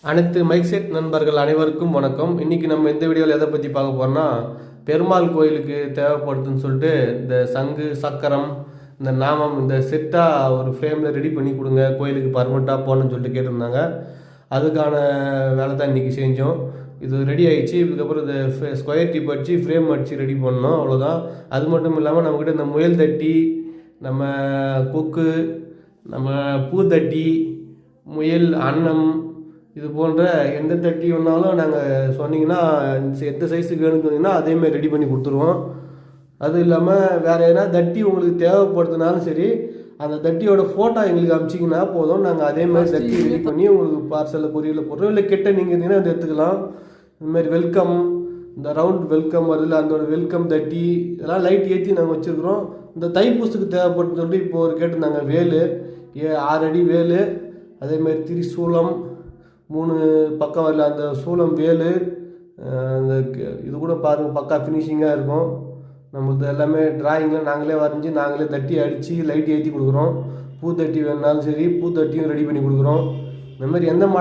அனைத்து mic set நண்பர்கள் அனைவருக்கும் வணக்கம். இன்றைக்கி நம்ம எந்த வீடியோவில் எதை பற்றி பார்க்க போகிறோம்னா, பெருமாள் கோயிலுக்கு தேவைப்படுதுன்னு சொல்லிட்டு இந்த சங்கு சக்கரம் இந்த நாமம் இந்த செட்டாக ஒரு ஃப்ரேமில் ரெடி பண்ணி கொடுங்க, கோயிலுக்கு பர்மனெண்ட்டாக போகணுன்னு சொல்லிட்டு கேட்டிருந்தாங்க. அதுக்கான வேலை தான் இன்றைக்கி செஞ்சோம். இது ரெடி ஆகிடுச்சு. இதுக்கப்புறம் இந்த ஸ்கொயர் டிப் அடித்து ஃப்ரேம் அடித்து ரெடி பண்ணோம், அவ்வளோதான். அது மட்டும் இல்லாமல் நம்மக்கிட்ட இந்த முயல் தட்டி, நம்ம கொக்கு, நம்ம பூத்தட்டி, முயல் அன்னம், இது போன்ற எந்த தட்டி ஒன்றாலும் நாங்கள் சொன்னீங்கன்னா எந்த சைஸுக்கு வேணும்னு சொன்னீங்கன்னா அதேமாதிரி ரெடி பண்ணி கொடுத்துருவோம். அது இல்லாமல் வேறு எதனா தட்டி உங்களுக்கு தேவைப்படுதுனாலும் சரி, அந்த தட்டியோட ஃபோட்டோ எங்களுக்கு அனுப்பிச்சிங்கன்னா போதும், நாங்கள் அதேமாதிரி தட்டி ரெடி பண்ணி உங்களுக்கு பார்சலில் பொரியலில் போடுறோம். இல்லை கிட்ட நீங்கள் இருந்தீங்கன்னா அதை எடுத்துக்கலாம். இதுமாதிரி வெல்கம், இந்த ரவுண்ட் வெல்கம் வருதுல, அந்த வெல்கம் தட்டி இதெல்லாம் லைட் ஏற்றி நாங்கள் வச்சுருக்குறோம். இந்த தைப்பூசத்துக்கு தேவைப்படுதுன்னு சொல்லிட்டு இப்போ ஒரு கேட்டிருந்தாங்க. வேலு 6 அடி வேலு, அதேமாதிரி திரிசூலம் 3 பக்கம் வரல, அந்த சூளம் வேலு, அந்த இது கூட பாருங்கள் பக்கா ஃபினிஷிங்காக இருக்கும். நம்மளது எல்லாமே ட்ராயிங்கில் நாங்களே வரைஞ்சி நாங்களே தட்டி அடித்து லைட் ஏற்றி கொடுக்குறோம். பூத்தட்டி வேணுனாலும் சரி பூத்தட்டியும் ரெடி பண்ணி கொடுக்குறோம். இந்த மாதிரி எந்த மாடல்